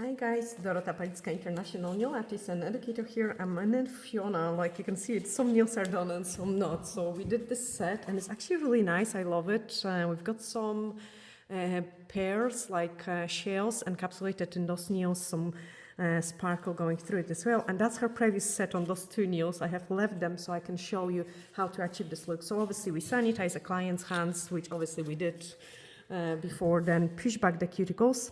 Hi guys, Dorota Nail, international nail artist and educator here. I'm in Fiona. Like you can see, some nails are done and some not. So we did this set and it's actually really nice. I love it. We've got some pairs like shells encapsulated in those nails, some sparkle going through it as well. And that's her previous set on those two nails. I have left them so I can show you how to achieve this look. So obviously we sanitize the client's hands, which obviously we did before, then push back the cuticles.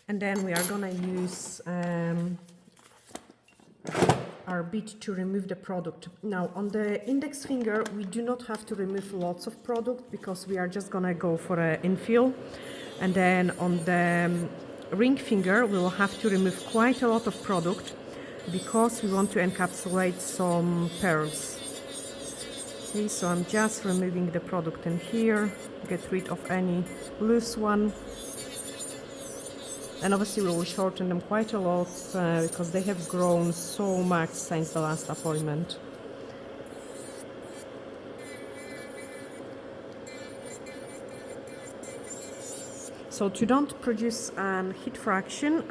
And then we are gonna use our bead to remove the product. Now on the index finger, we do not have to remove lots of product because we are just gonna go for an infill. And then on the ring finger, we will have to remove quite a lot of product because we want to encapsulate some pearls. Okay, so I'm just removing the product in here, get rid of any loose one. And obviously we will shorten them quite a lot because they have grown so much since the last appointment. So to don't produce an heat fraction,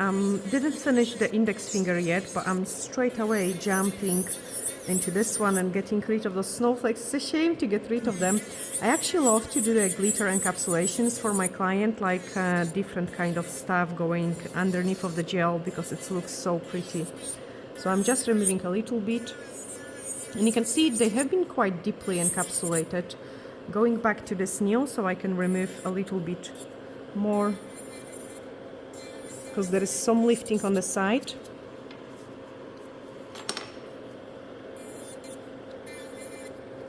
didn't finish the index finger yet, but I'm straight away jumping into this one and getting rid of those snowflakes. It's a shame to get rid of them. I actually love to do the glitter encapsulations for my client, like different kind of stuff going underneath of the gel because it looks so pretty. So I'm just removing a little bit. And you can see they have been quite deeply encapsulated. Going back to this nail so I can remove a little bit more because there is some lifting on the side.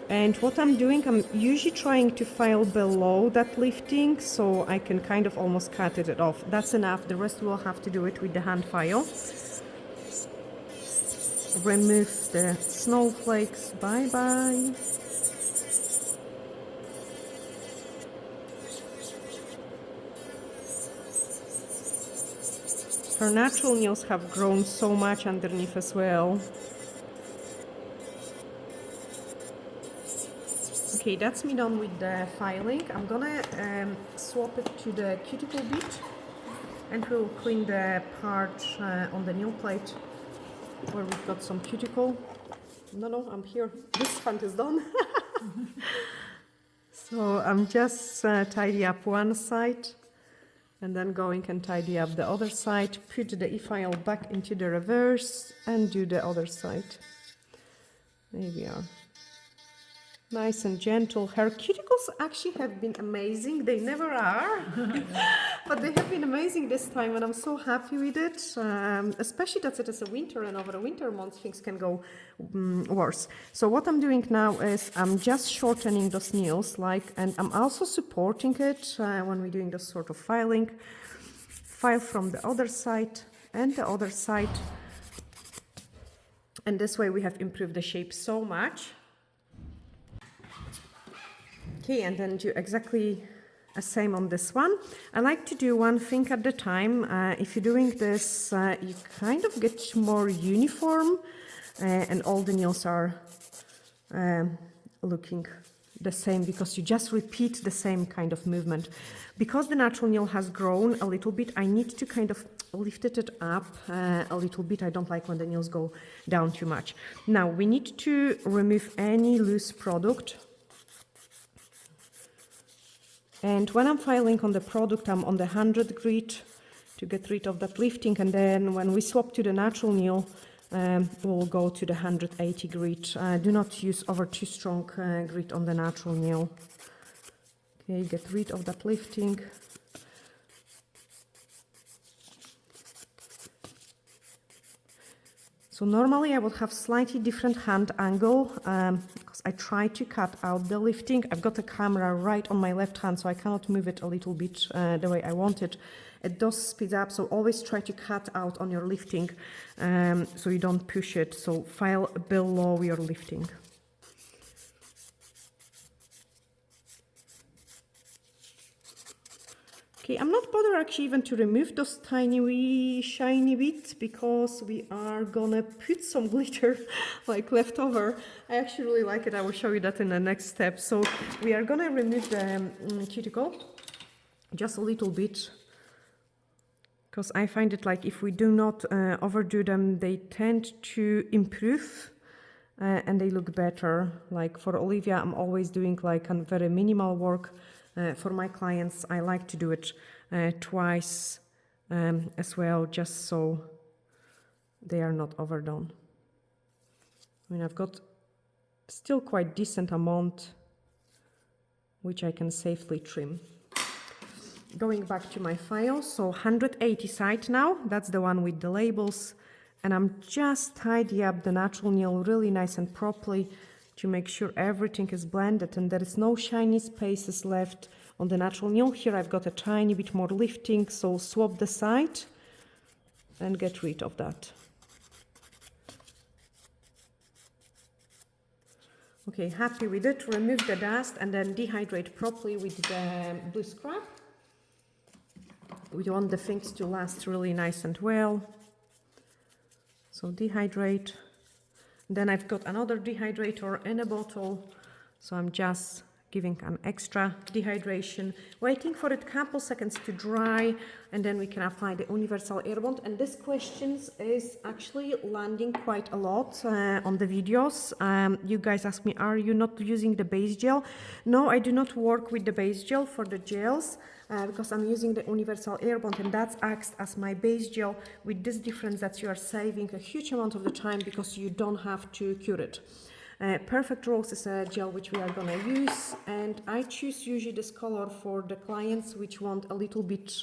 And what I'm doing, I'm usually trying to file below that lifting so I can kind of almost cut it off. That's enough. The rest we'll have to do it with the hand file. Remove the snowflakes. Bye bye. Her natural nails have grown so much underneath as well. Okay, that's me done with the filing. I'm gonna swap it to the cuticle bit and we'll clean the part on the nail plate where we've got some cuticle. No, I'm here. This hand is done. So I'm just tidy up one side and then going and tidy up the other side, put the e-file back into the reverse and do the other side. There we are. Nice and gentle. Her cuticles actually have been amazing. They never are, but they have been amazing this time and I'm so happy with it. Especially that it is a winter and over the winter months things can go worse. So what I'm doing now is I'm just shortening those nails and I'm also supporting it when we're doing this sort of filing. File from the other side and the other side. And this way we have improved the shape so much. Okay, and then do exactly the same on this one. I like to do one thing at a time. If you're doing this, you kind of get more uniform and all the nails are looking the same because you just repeat the same kind of movement. Because the natural nail has grown a little bit, I need to kind of lift it up a little bit. I don't like when the nails go down too much. Now we need to remove any loose product. And when I'm filing on the product, I'm on the 100 grit to get rid of that lifting. And then when we swap to the natural nail, we'll go to the 180 grit. Do not use over too strong grit on the natural nail. Okay, get rid of that lifting. So normally I would have slightly different hand angle because I try to cut out the lifting. I've got the camera right on my left hand, so I cannot move it a little bit the way I want it. It does speed up, so always try to cut out on your lifting so you don't push it. So file below your lifting. Okay, I'm not bothered actually even to remove those tiny wee shiny bits because we are gonna put some glitter like left over. I actually really like it. I will show you that in the next step. So we are gonna remove the cuticle just a little bit because I find it like if we do not overdo them, they tend to improve and they look better. Like for Olivia, I'm always doing like a very minimal work. For my clients, I like to do it twice as well, just so they are not overdone. I mean, I've got still quite decent amount which I can safely trim. Going back to my file, so 180 side now, that's the one with the labels, and I'm just tidy up the natural nail really nice and properly to make sure everything is blended and there is no shiny spaces left on the natural nail. Here I've got a tiny bit more lifting, so swap the side and get rid of that. Okay, happy with it. Remove the dust and then dehydrate properly with the blue scrub. We want the things to last really nice and well. So dehydrate. Then I've got another dehydrator in a bottle. So I'm just giving an extra dehydration, waiting for it a couple seconds to dry, and then we can apply the universal air bond. And this question is actually landing quite a lot on the videos. You guys ask me, are you not using the base gel? No, I do not work with the base gel for the gels because I'm using the universal air bond, and that acts as my base gel, with this difference that you are saving a huge amount of the time because you don't have to cure it. Perfect Rose is a gel which we are gonna use, and I choose usually this color for the clients which want a little bit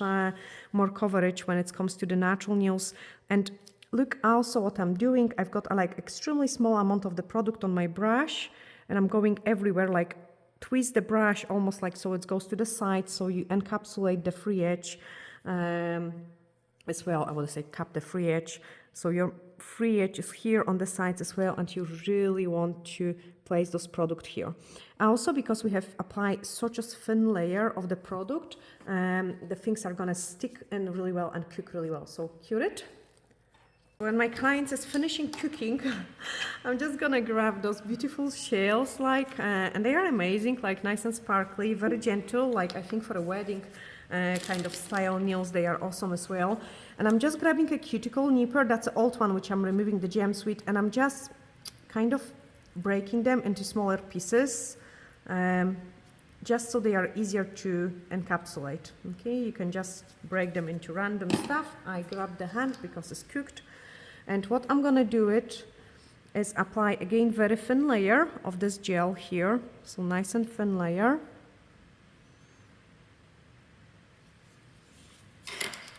more coverage when it comes to the natural nails. And look also what I'm doing. I've got a like extremely small amount of the product on my brush, and I'm going everywhere, like twist the brush almost like so it goes to the side, so you encapsulate the free edge as well. I would say cap the free edge, so your free edge is here on the sides as well, and you really want to place those product here. Also, because we have applied such a thin layer of the product, the things are gonna stick in really well and cook really well. So cure it. When my client is finishing cooking, I'm just gonna grab those beautiful shells, and they are amazing, like nice and sparkly, very gentle, like I think for a wedding kind of style nails, they are awesome as well. And I'm just grabbing a cuticle nipper, that's an old one which I'm removing the gems with, and I'm just kind of breaking them into smaller pieces, just so they are easier to encapsulate. Okay, you can just break them into random stuff. I grab the hand because it's cooked. And what I'm gonna do is apply again very thin layer of this gel here, so nice and thin layer.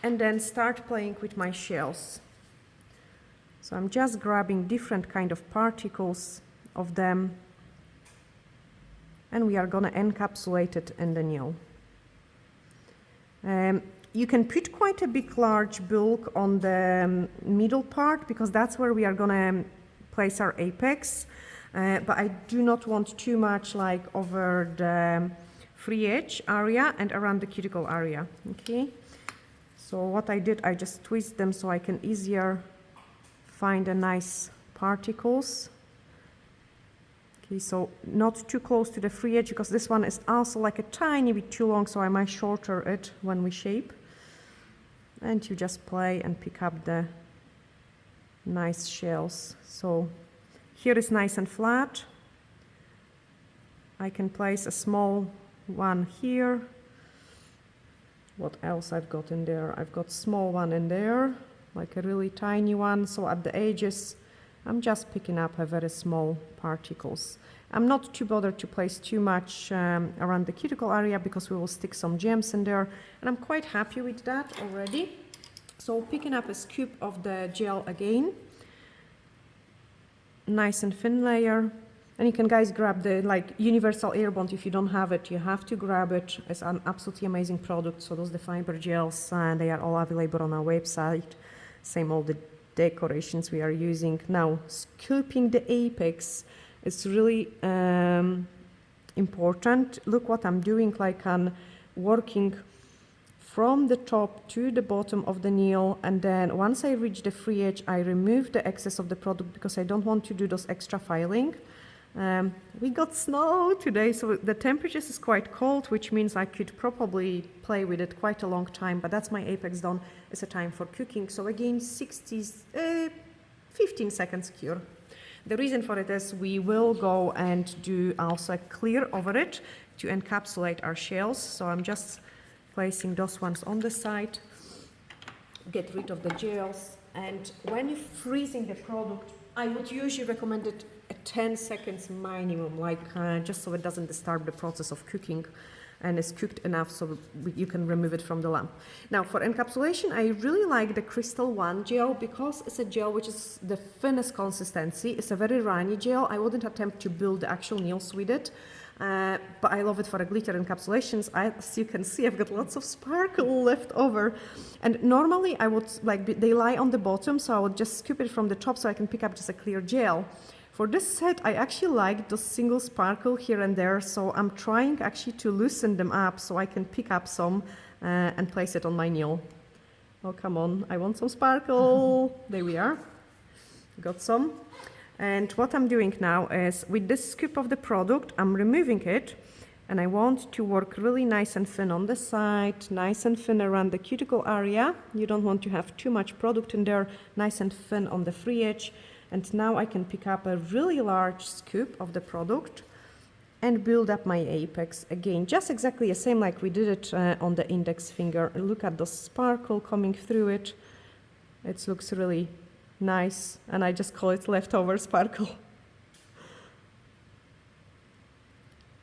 And then start playing with my shells. So I'm just grabbing different kind of particles of them, and we are gonna encapsulate it in the nail. You can put quite a big large bulk on the middle part because that's where we are gonna place our apex, but I do not want too much like over the free edge area and around the cuticle area. Okay. So what I did, I just twist them so I can easier find a nice particles. Okay, so not too close to the free edge because this one is also like a tiny bit too long, so I might shorter it when we shape. And you just play and pick up the nice shells. So here is nice and flat. I can place a small one here. What else I've got in there? I've got small one in there, like a really tiny one. So at the edges, I'm just picking up a very small particles. I'm not too bothered to place too much around the cuticle area because we will stick some gems in there, and I'm quite happy with that already. So picking up a scoop of the gel again, nice and thin layer. And you can guys grab the like universal air bond. If you don't have it, you have to grab it. It's an absolutely amazing product. So those the fiber gels, and they are all available on our website. Same all the decorations we are using. Now scooping the apex is really important. Look what I'm doing, like I'm working from the top to the bottom of the nail, and then once I reach the free edge, I remove the excess of the product because I don't want to do those extra filing. We got snow today, so the temperature is quite cold, which means I could probably play with it quite a long time, but that's my apex done. It's a time for cooking. So again, 15 seconds cure. The reason for it is we will go and do also a clear over it to encapsulate our shells. So I'm just placing those ones on the side, get rid of the gels. And when you're freezing the product, I would usually recommend it at 10 seconds minimum, just so it doesn't disturb the process of cooking and is cooked enough so you can remove it from the lamp. Now for encapsulation, I really like the Crystal 1 gel because it's a gel which is the thinnest consistency. It's a very runny gel. I wouldn't attempt to build the actual nails with it, but I love it for a glitter encapsulations. As you can see, I've got lots of sparkle left over. And normally I would, they lie on the bottom, so I would just scoop it from the top so I can pick up just a clear gel. For this set, I actually like the single sparkle here and there, so I'm trying actually to loosen them up so I can pick up some and place it on my nail. Oh, come on, I want some sparkle. There we are, got some. And what I'm doing now is, with this scoop of the product, I'm removing it, and I want to work really nice and thin on the side, nice and thin around the cuticle area. You don't want to have too much product in there, nice and thin on the free edge. And now I can pick up a really large scoop of the product and build up my apex. Again, just exactly the same like we did it on the index finger. Look at the sparkle coming through it. It looks really nice, and I just call it leftover sparkle.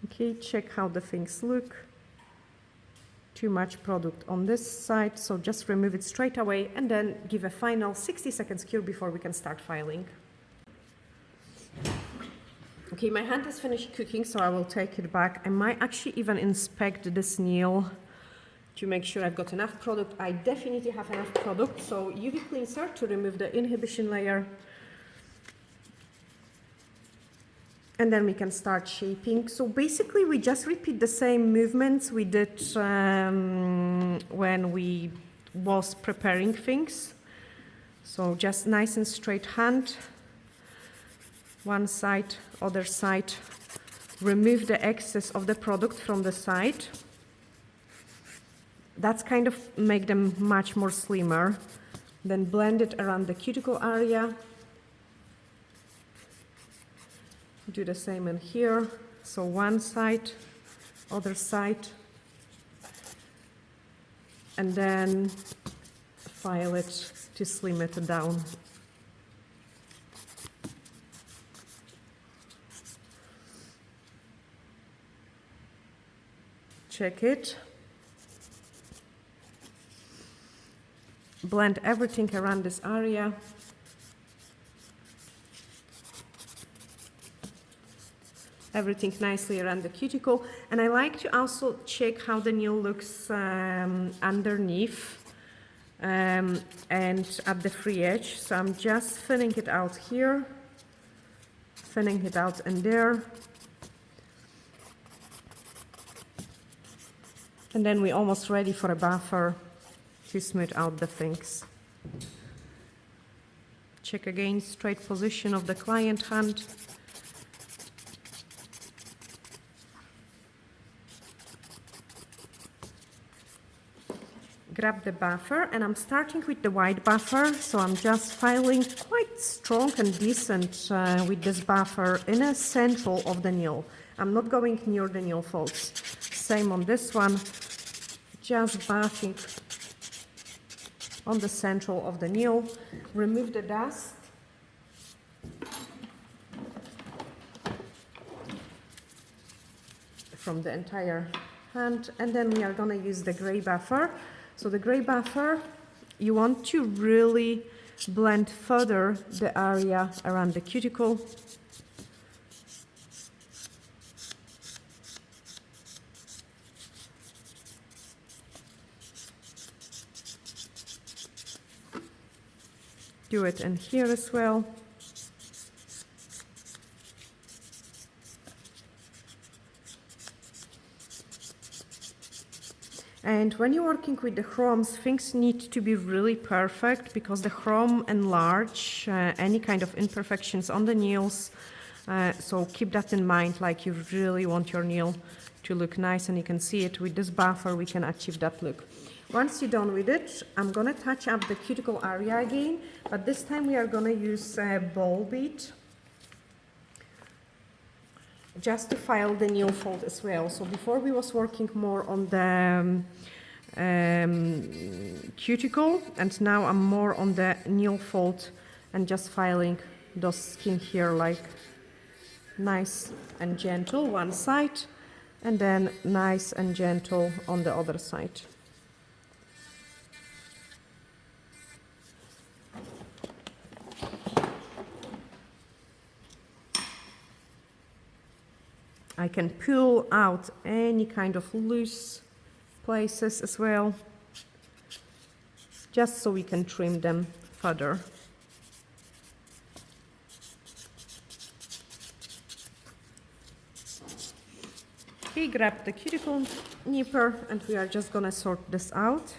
Okay, check how the things look. Too much product on this side, so just remove it straight away and then give a final 60 seconds cure before we can start filing. Okay, my hand is finished cooking, so I will take it back. I might actually even inspect this nail to make sure I've got enough product. I definitely have enough product, so UV cleanser to remove the inhibition layer. And then we can start shaping. So basically we just repeat the same movements we did when we was preparing things. So just nice and straight hand, one side, other side. Remove the excess of the product from the side. That's kind of make them much more slimmer. Then blend it around the cuticle area. Do the same in here. So one side, other side, and then file it to slim it down. Check it. Blend everything around this area. Everything nicely around the cuticle. And I like to also check how the nail looks underneath and at the free edge. So I'm just thinning it out here, thinning it out in there. And then we're almost ready for a buffer to smooth out the things. Check again, straight position of the client hand. Grab the buffer, and I'm starting with the white buffer, so I'm just filing quite strong and decent with this buffer in the central of the nail. I'm not going near the nail folds. Same on this one, just buffing on the central of the nail. Remove the dust. From the entire hand, and then we are going to use the gray buffer. So the gray buffer, you want to really blend further the area around the cuticle. Do it in here as well. And when you're working with the chromes, things need to be really perfect because the chrome enlarge any kind of imperfections on the nails. So keep that in mind, like you really want your nail to look nice, and you can see it with this buffer, we can achieve that look. Once you're done with it, I'm gonna touch up the cuticle area again, but this time we are gonna use ball bead just to file the nail fold as well. So before we was working more on the cuticle, and now I'm more on the nail fold and just filing those skin here like nice and gentle one side, and then nice and gentle on the other side. I can pull out any kind of loose places as well, just so we can trim them further. We grab the cuticle nipper and we are just gonna sort this out.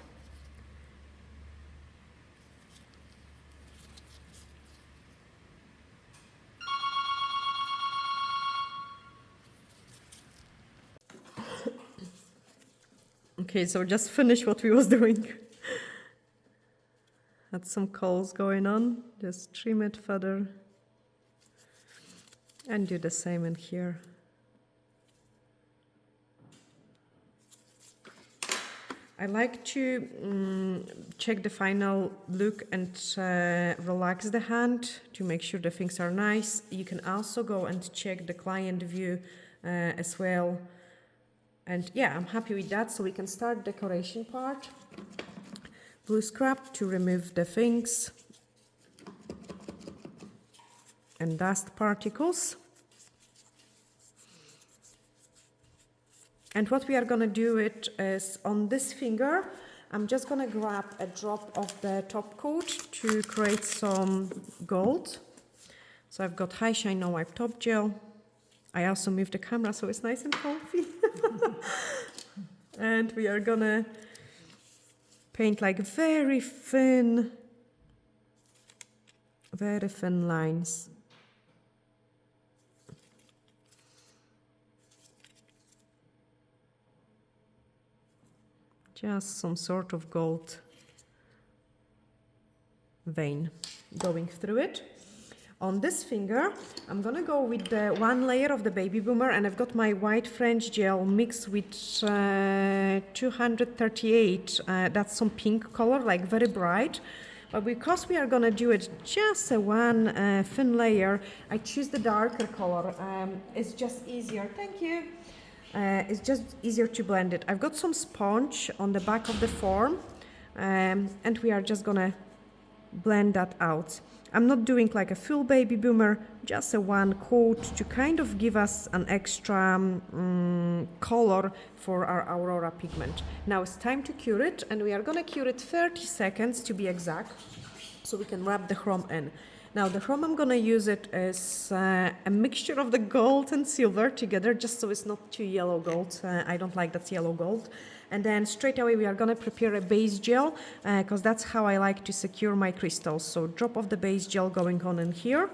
Okay, so just finish what we was doing. Had some curls going on, just trim it further and do the same in here. I like to check the final look and relax the hand to make sure the things are nice. You can also go and check the client view as well. And yeah, I'm happy with that, so we can start decoration part. Blue scrub to remove the things and dust particles. And what we are gonna do it is on this finger, I'm just gonna grab a drop of the top coat to create some gold. So I've got High Shine No Wipe Top Gel. I also moved the camera so it's nice and comfy. And we are gonna paint like very thin lines. Just some sort of gold vein going through it. On this finger, I'm gonna go with the one layer of the Baby Boomer, and I've got my white French gel mixed with 238. That's some pink color, like very bright. But because we are gonna do it just a one thin layer, I choose the darker color. It's just easier. Thank you. It's just easier to blend it. I've got some sponge on the back of the form, and we are just gonna blend that out. I'm not doing like a full Baby Boomer, just a one coat to kind of give us an extra color for our Aurora pigment. Now it's time to cure it, and we are gonna cure it 30 seconds to be exact, so we can wrap the chrome in. Now the chrome I'm gonna use it is a mixture of the gold and silver together, just so it's not too yellow gold. I don't like that yellow gold. And then straight away we are gonna prepare a base gel, because that's how I like to secure my crystals. So drop of the base gel going on in here.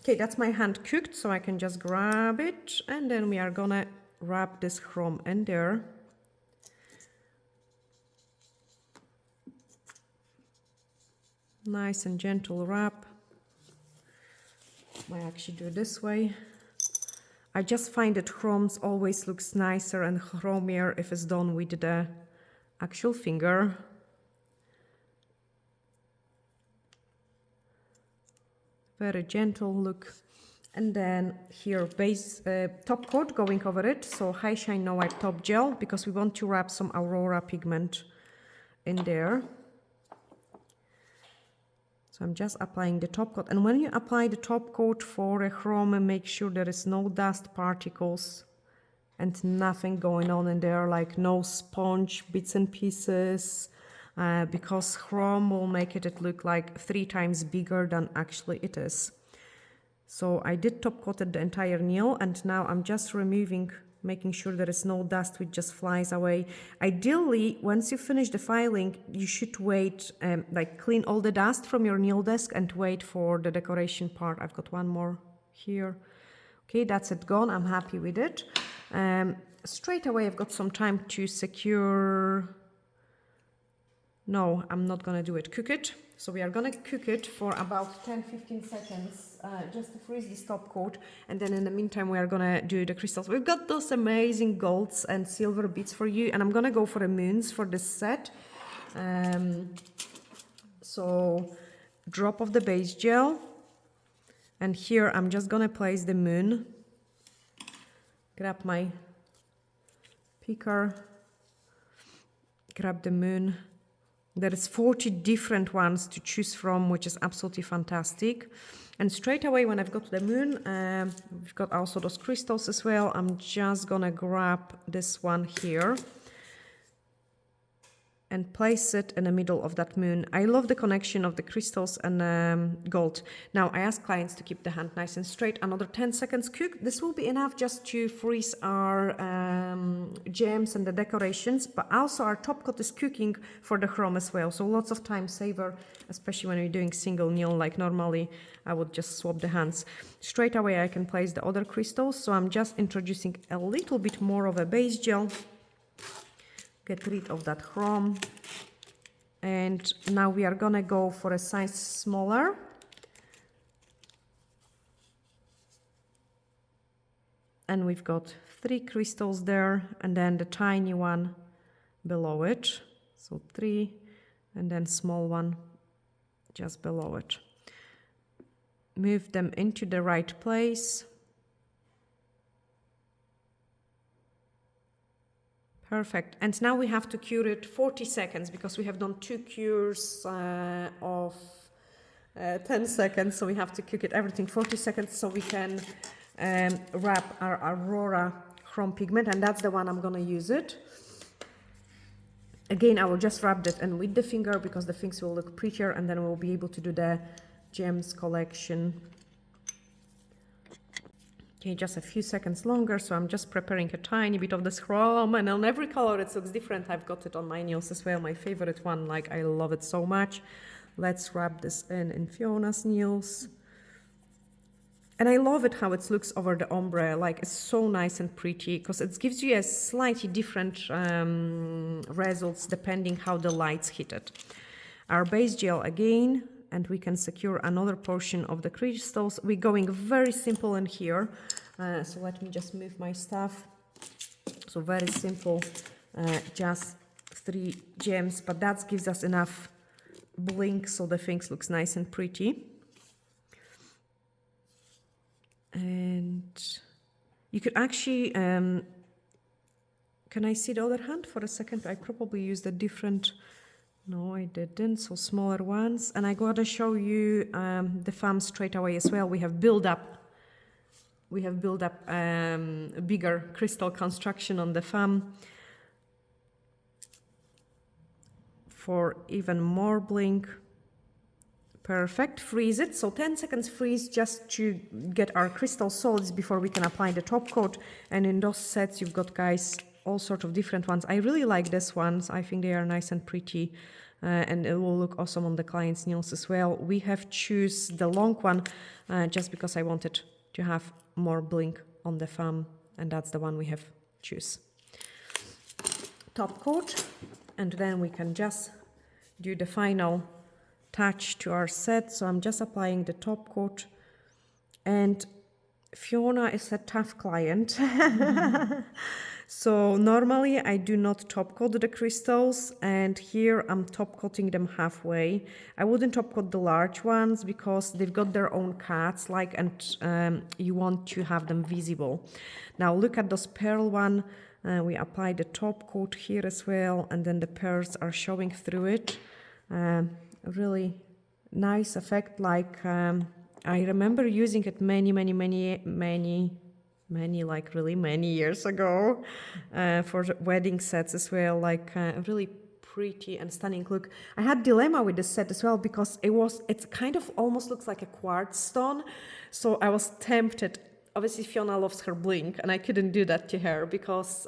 Okay, that's my hand cooked, so I can just grab it, and then we are gonna wrap this chrome in there. Nice and gentle wrap. I actually do it this way. I just find that chromes always looks nicer and chromier if it's done with the actual finger. Very gentle look. And then here base top coat going over it, so High Shine No Wipe Top Gel, because we want to wrap some Aurora pigment in there. So I'm just applying the top coat, and when you apply the top coat for a chrome, make sure there is no dust particles and nothing going on in there, like no sponge bits and pieces, because chrome will make it look like 3 times bigger than actually it is. So I did top coated the entire nail, and now I'm just removing making sure there is no dust which just flies away. Ideally, once you finish the filing, you should wait, like clean all the dust from your nail desk and wait for the decoration part. I've got one more here. Okay, that's it gone. I'm happy with it. Straight away, I've got some time to secure. No, I'm not gonna do it. Cook it. So we are gonna cook it for about 10-15 seconds, just to freeze this top coat. And then in the meantime, we are gonna do the crystals. We've got those amazing golds and silver beads for you, and I'm gonna go for the moons for this set. So drop of the base gel, and here I'm just gonna place the moon. Grab my picker, grab the moon. There is 40 different ones to choose from, which is absolutely fantastic. And straight away, when I've got the moon, we've got also those crystals as well. I'm just gonna grab this one here and place it in the middle of that moon. I love the connection of the crystals and gold. Now, I ask clients to keep the hand nice and straight. Another 10 seconds cook. This will be enough just to freeze our gems and the decorations, but also our top coat is cooking for the chrome as well. So lots of time saver, especially when you're doing single nail, like normally I would just swap the hands. Straight away, I can place the other crystals. So I'm just introducing a little bit more of a base gel. Get rid of that chrome, and now we are gonna go for a size smaller. And we've got 3 crystals there, and then the tiny one below it. So 3, and then small one just below it. Move them into the right place. Perfect. And now we have to cure it 40 seconds because we have done 2 cures of 10 seconds. So we have to cook it everything 40 seconds so we can wrap our Aurora chrome pigment. And that's the one I'm going to use it. Again, I will just wrap that in with the finger because the things will look prettier, and then we'll be able to do the gems collection. Okay, just a few seconds longer, so I'm just preparing a tiny bit of this chrome, and on every color it looks different. I've got it on my nails as well, my favorite one, like I love it so much. Let's wrap this in Fiona's nails. And I love it how it looks over the ombre, like it's so nice and pretty, because it gives you a slightly different results depending how the lights hit it. Our base gel again, and we can secure another portion of the crystals. We're going very simple in here. So let me just move my stuff. So very simple, just 3 gems, but that gives us enough blink so the things looks nice and pretty. And you could actually, can I see the other hand for a second? I probably used a different. No, I didn't. So smaller ones. And I gotta show you the thumb straight away as well. We have built up a bigger crystal construction on the thumb for even more blink. Perfect. Freeze it. So 10 seconds freeze just to get our crystal solids before we can apply the top coat. And in those sets, you've got, guys, all sorts of different ones. I really like these ones. I think they are nice and pretty, and it will look awesome on the client's nails as well. We have choose the long one just because I wanted to have more blink on the thumb, and that's the one we have choose. Top coat, and then we can just do the final touch to our set. So I'm just applying the top coat, and Fiona is a tough client. So normally I do not top coat the crystals, and here I'm top coating them halfway. I wouldn't top coat the large ones because they've got their own cuts, like, and you want to have them visible. Now look at those pearl one. We apply the top coat here as well, and then the pearls are showing through it. Really nice effect. Like I remember using it many, like really many years ago for wedding sets as well. Like really pretty and stunning look. I had dilemma with this set as well because it kind of almost looks like a quartz stone. So I was tempted obviously Fiona loves her bling, and I couldn't do that to her because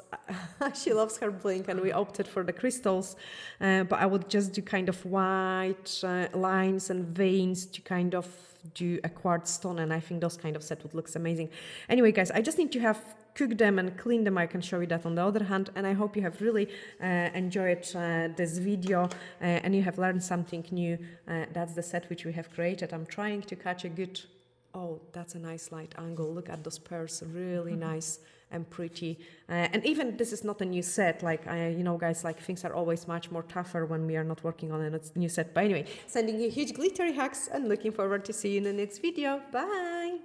she loves her bling, and we opted for the crystals. But I would just do kind of white lines and veins to kind of do a quartz stone, and I think those kind of set would look amazing. Anyway, guys, I just need to have cook them and clean them. I can show you that on the other hand, and I hope you have really enjoyed this video and you have learned something new. That's the set which we have created. I'm trying to catch a good, oh, that's a nice light angle. Look at those pearls, really nice and pretty. And even this is not a new set, like you know, guys, like things are always much more tougher when we are not working on a new set. But anyway, sending you huge glittery hugs and looking forward to see you in the next video. Bye.